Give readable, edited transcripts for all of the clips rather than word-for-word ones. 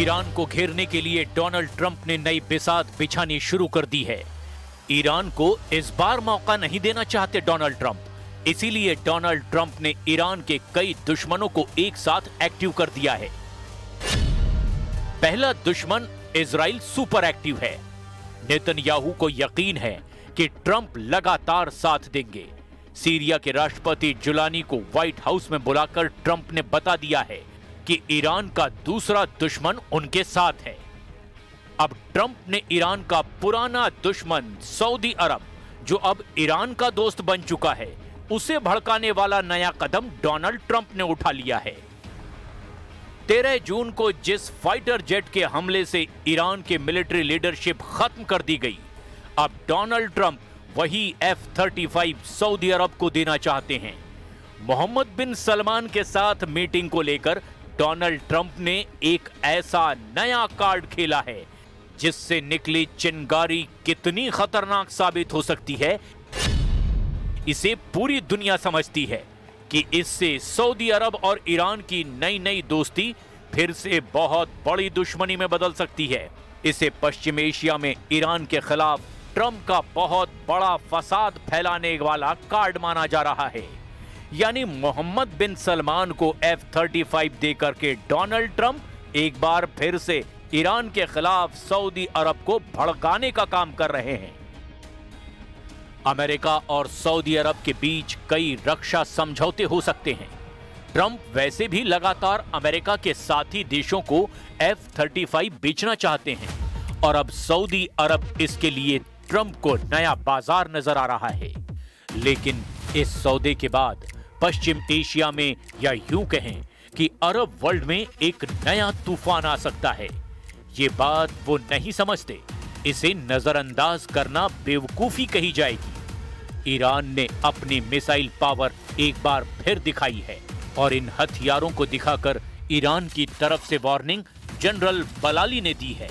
Iran को घेरने के लिए डोनाल्ड ट्रंप ने नई बिसात बिछानी शुरू कर दी है। ईरान को इस बार मौका नहीं देना चाहते डोनाल्ड ट्रंप, इसीलिए डोनाल्ड ट्रंप ने ईरान के कई दुश्मनों को एक साथ एक्टिव कर दिया है। पहला दुश्मन इजराइल सुपर एक्टिव है। नेतन्याहू को यकीन है कि ट्रंप लगातार साथ देंगे। सीरिया के राष्ट्रपति जुलानी को व्हाइट हाउस में बुलाकर ट्रंप ने बता दिया है कि ईरान का दूसरा दुश्मन उनके साथ है। अब ट्रंप ने ईरान का पुराना दुश्मन सऊदी अरब, जो अब ईरान का दोस्त बन चुका है, उसे भड़काने वाला नया कदम डोनाल्ड ट्रंप ने उठा लिया है। 13 जून को जिस फाइटर जेट के हमले से ईरान की मिलिट्री लीडरशिप खत्म कर दी गई, अब डोनाल्ड ट्रंप वही F-35 सऊदी अरब को देना चाहते हैं। मोहम्मद बिन सलमान के साथ मीटिंग को लेकर डोनाल्ड ट्रंप ने एक ऐसा नया कार्ड खेला है जिससे निकली चिंगारी कितनी खतरनाक साबित हो सकती है, इसे पूरी दुनिया समझती है कि इससे सऊदी अरब और ईरान की नई नई दोस्ती फिर से बहुत बड़ी दुश्मनी में बदल सकती है। इसे पश्चिम एशिया में ईरान के खिलाफ ट्रंप का बहुत बड़ा फसाद फैलाने वाला कार्ड माना जा रहा है। यानी मोहम्मद बिन सलमान को F-35 देकर के डोनाल्ड ट्रंप एक बार फिर से ईरान के खिलाफ सऊदी अरब को भड़काने का काम कर रहे हैं। अमेरिका और सऊदी अरब के बीच कई रक्षा समझौते हो सकते हैं। ट्रंप वैसे भी लगातार अमेरिका के साथी देशों को F-35 बेचना चाहते हैं और अब सऊदी अरब इसके लिए ट्रंप को नया बाजार नजर आ रहा है। लेकिन इस सौदे के बाद पश्चिम एशिया में, या यूं कहें कि अरब वर्ल्ड में एक नया तूफान आ सकता है। ये बात वो नहीं समझते, इसे नजरअंदाज करना बेवकूफी कही जाएगी। ईरान ने अपनी मिसाइल पावर एक बार फिर दिखाई है और इन हथियारों को दिखाकर ईरान की तरफ से वार्निंग जनरल बलाली ने दी है।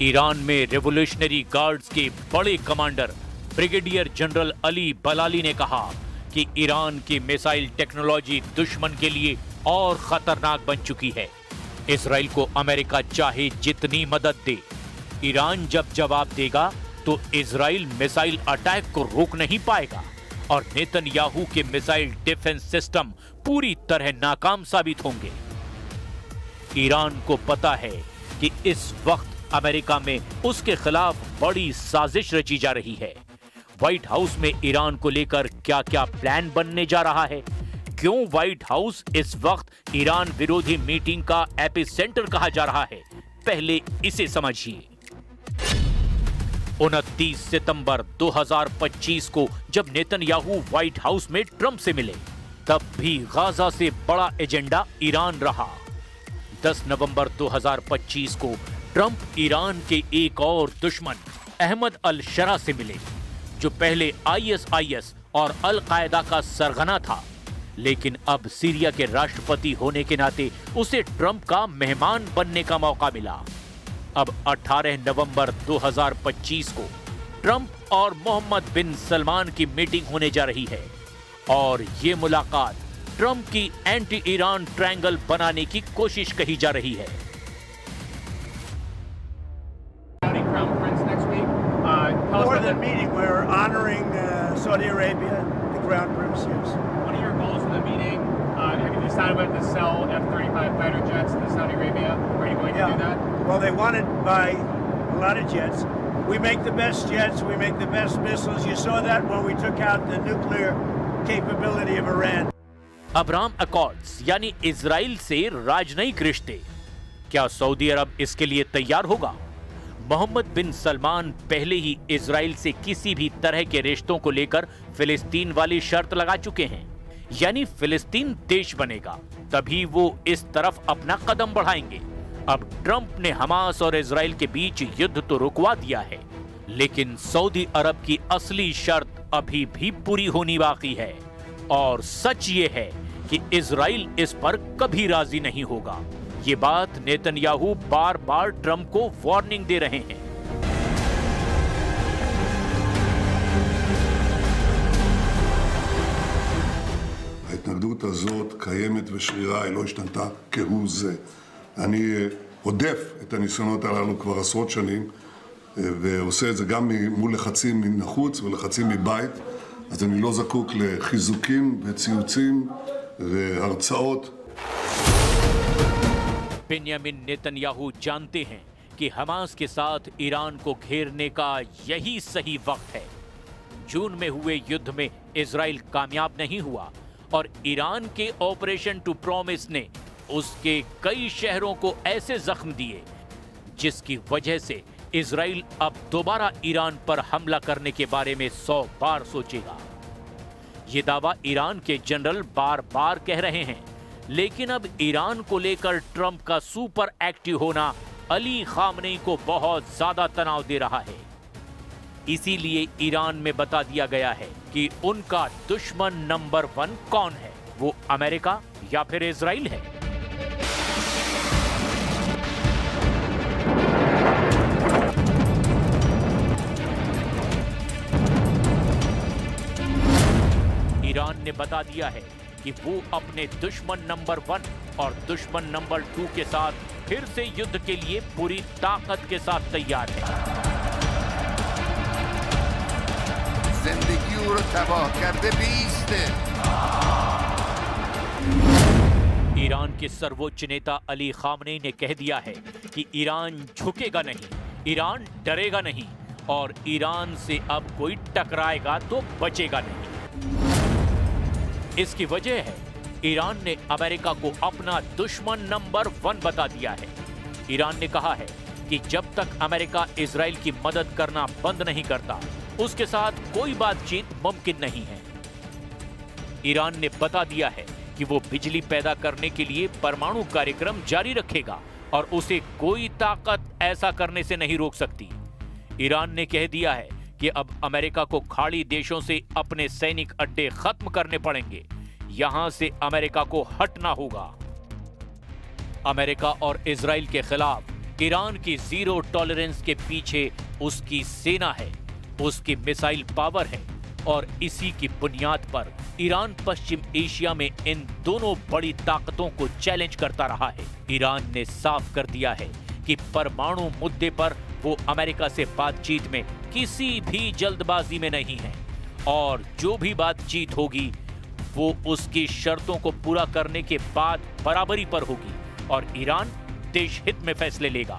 ईरान में रेवोल्यूशनरी गार्ड्स के बड़े कमांडर ब्रिगेडियर जनरल अली बलाली ने कहा कि ईरान की मिसाइल टेक्नोलॉजी दुश्मन के लिए और खतरनाक बन चुकी है। इजराइल को अमेरिका चाहे जितनी मदद दे, ईरान जब जवाब देगा तो इजराइल मिसाइल अटैक को रोक नहीं पाएगा और नेतन्याहू के मिसाइल डिफेंस सिस्टम पूरी तरह नाकाम साबित होंगे। ईरान को पता है कि इस वक्त अमेरिका में उसके खिलाफ बड़ी साजिश रची जा रही है। व्हाइट हाउस में ईरान को लेकर क्या क्या प्लान बनने जा रहा है, क्यों व्हाइट हाउस इस वक्त ईरान विरोधी मीटिंग का एपिसेंटर कहा जा रहा है, पहले इसे समझिए। 29 सितंबर 2025 को जब नेतन्याहू व्हाइट हाउस में ट्रंप से मिले, तब भी गाजा से बड़ा एजेंडा ईरान रहा। 10 नवंबर 2025 को ट्रंप ईरान के एक और दुश्मन अहमद अल शरा से मिले, जो पहले ISIS और अल कायदा का सरगना था, लेकिन अब सीरिया के राष्ट्रपति होने के नाते उसे ट्रंप का मेहमान बनने का मौका मिला। अब 18 नवंबर 2025 को ट्रंप और मोहम्मद बिन सलमान की मीटिंग होने जा रही है और ये मुलाकात ट्रंप की एंटी ईरान ट्रायंगल बनाने की कोशिश कही जा रही है। More than meeting, we're honoring Saudi Arabia, the Crown Prince. Yes. What are your goals for the meeting? Have you decided whether to sell F-35 fighter jets to Saudi Arabia? Are you going to do that? Well, they wanted to buy a lot of jets. We make the best jets. We make the best missiles. You saw that when we took out the nuclear capability of Iran. Abraham accords यानी Israel से राजनयिक रिश्ते, क्या Saudi अरब इसके लिए तैयार होगा? मोहम्मद बिन सलमान पहले ही इजराइल से किसी भी तरह के रिश्तों को लेकर फिलिस्तीन वाली शर्त लगा चुके हैं, यानी फिलिस्तीन देश बनेगा तभी वो इस तरफ अपना कदम बढ़ाएंगे। अब ट्रंप ने हमास और इजराइल के बीच युद्ध तो रुकवा दिया है, लेकिन सऊदी अरब की असली शर्त अभी भी पूरी होनी बाकी है और सच ये है कि इजराइल इस पर कभी राजी नहीं होगा। ये बात नेतन्याहू बार बार ट्रंप को वार्निंग दे रहे हैं। ההתנגדות הזאת קיימת ושרירה, היא לא השתנתה כהוא זה. אני הודף את הניסיונות הללו כבר עשרות שנים, ועושה את זה גם מול לחצים מן החוץ ולחצים מבית, אז אני לא זקוק לחיזוקים וציוצים והרצאות. बेंयामिन नेतन्याहू जानते हैं कि हमास के साथ ईरान को घेरने का यही सही वक्त है। जून में हुए युद्ध में इजराइल कामयाब नहीं हुआ और ईरान के ऑपरेशन टू प्रॉमिस ने उसके कई शहरों को ऐसे जख्म दिए जिसकी वजह से इजराइल अब दोबारा ईरान पर हमला करने के बारे में 100 बार सोचेगा। ये दावा ईरान के जनरल बार बार कह रहे हैं, लेकिन अब ईरान को लेकर ट्रंप का सुपर एक्टिव होना अली खामनेई को बहुत ज्यादा तनाव दे रहा है। इसीलिए ईरान में बता दिया गया है कि उनका दुश्मन नंबर 1 कौन है, वो अमेरिका या फिर इजराइल है। ईरान ने बता दिया है कि वो अपने दुश्मन नंबर 1 और दुश्मन नंबर 2 के साथ फिर से युद्ध के लिए पूरी ताकत के साथ तैयार है। जिंदगी और तबाह करते बीसते। ईरान के सर्वोच्च नेता अली खामनेई ने कह दिया है कि ईरान झुकेगा नहीं, ईरान डरेगा नहीं और ईरान से अब कोई टकराएगा तो बचेगा नहीं। इसकी वजह है ईरान ने अमेरिका को अपना दुश्मन नंबर 1 बता दिया है। ईरान ने कहा है कि जब तक अमेरिका इजराइल की मदद करना बंद नहीं करता, उसके साथ कोई बातचीत मुमकिन नहीं है। ईरान ने बता दिया है कि वो बिजली पैदा करने के लिए परमाणु कार्यक्रम जारी रखेगा और उसे कोई ताकत ऐसा करने से नहीं रोक सकती। ईरान ने कह दिया है कि अब अमेरिका को खाड़ी देशों से अपने सैनिक अड्डे खत्म करने पड़ेंगे, यहां से अमेरिका को हटना होगा। अमेरिका और इजराइल के खिलाफ ईरान की जीरो टॉलरेंस के पीछे उसकी सेना है, उसकी मिसाइल पावर है और इसी की बुनियाद पर ईरान पश्चिम एशिया में इन दोनों बड़ी ताकतों को चैलेंज करता रहा है। ईरान ने साफ कर दिया है कि परमाणु मुद्दे पर वो अमेरिका से बातचीत में किसी भी जल्दबाजी में नहीं है और जो भी बातचीत होगी वो उसकी शर्तों को पूरा करने के बाद बराबरी पर होगी और ईरान देश हित में फैसले लेगा।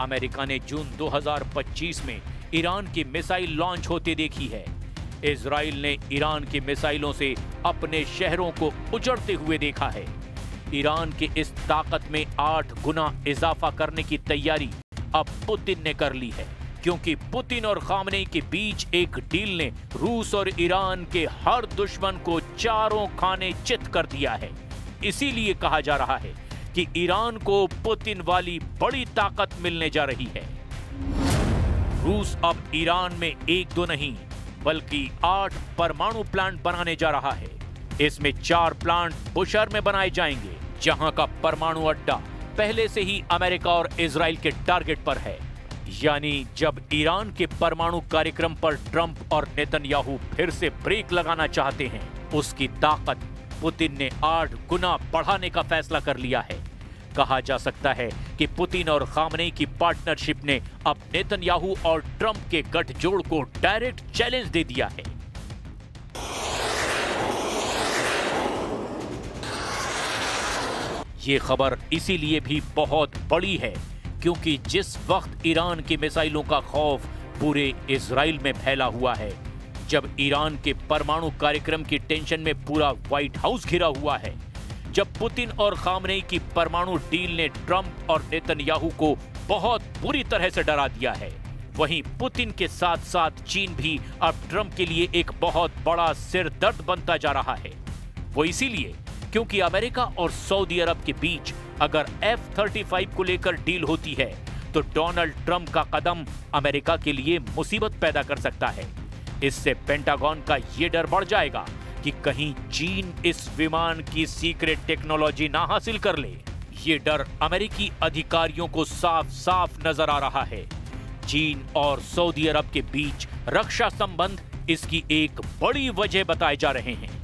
अमेरिका ने जून 2025 में ईरान की मिसाइल लॉन्च होते देखी है। इजराइल ने ईरान की मिसाइलों से अपने शहरों को उजड़ते हुए देखा है। ईरान की इस ताकत में 8 गुना इजाफा करने की तैयारी अब पुतिन ने कर ली है, क्योंकि पुतिन और खामनेई के बीच एक डील ने रूस और ईरान के हर दुश्मन को चारों खाने चित कर दिया है। इसीलिए कहा जा रहा है कि ईरान को पुतिन वाली बड़ी ताकत मिलने जा रही है। रूस अब ईरान में 1-2 नहीं बल्कि 8 परमाणु प्लांट बनाने जा रहा है। इसमें 4 प्लांट बुशहर में बनाए जाएंगे, जहां का परमाणु अड्डा पहले से ही अमेरिका और इजराइल के टारगेट पर है। यानी जब ईरान के परमाणु कार्यक्रम पर ट्रंप और नेतन्याहू फिर से ब्रेक लगाना चाहते हैं, उसकी ताकत पुतिन ने 8 गुना बढ़ाने का फैसला कर लिया है। कहा जा सकता है कि पुतिन और खामनेई की पार्टनरशिप ने अब नेतन्याहू और ट्रंप के गठजोड़ को डायरेक्ट चैलेंज दे दिया है। ये खबर इसीलिए भी बहुत बड़ी है क्योंकि जिस वक्त ईरान की मिसाइलों का खौफ पूरे इजराइल में फैला हुआ है, जब ईरान के परमाणु कार्यक्रम की टेंशन में पूरा व्हाइट हाउस घिरा हुआ है, जब पुतिन और खामनेई की परमाणु डील ने ट्रंप और नेतन्याहू को बहुत बुरी तरह से डरा दिया है, वहीं पुतिन के साथ साथ चीन भी अब ट्रंप के लिए एक बहुत बड़ा सिरदर्द बनता जा रहा है। वो इसीलिए क्योंकि अमेरिका और सऊदी अरब के बीच अगर F-35 को लेकर डील होती है तो डोनाल्ड ट्रंप का कदम अमेरिका के लिए मुसीबत पैदा कर सकता है। इससे पेंटागन का ये डर बढ़ जाएगा कि कहीं चीन इस विमान की सीक्रेट टेक्नोलॉजी ना हासिल कर ले। ये डर अमेरिकी अधिकारियों को साफ साफ नजर आ रहा है। चीन और सऊदी अरब के बीच रक्षा संबंध इसकी एक बड़ी वजह बताए जा रहे हैं।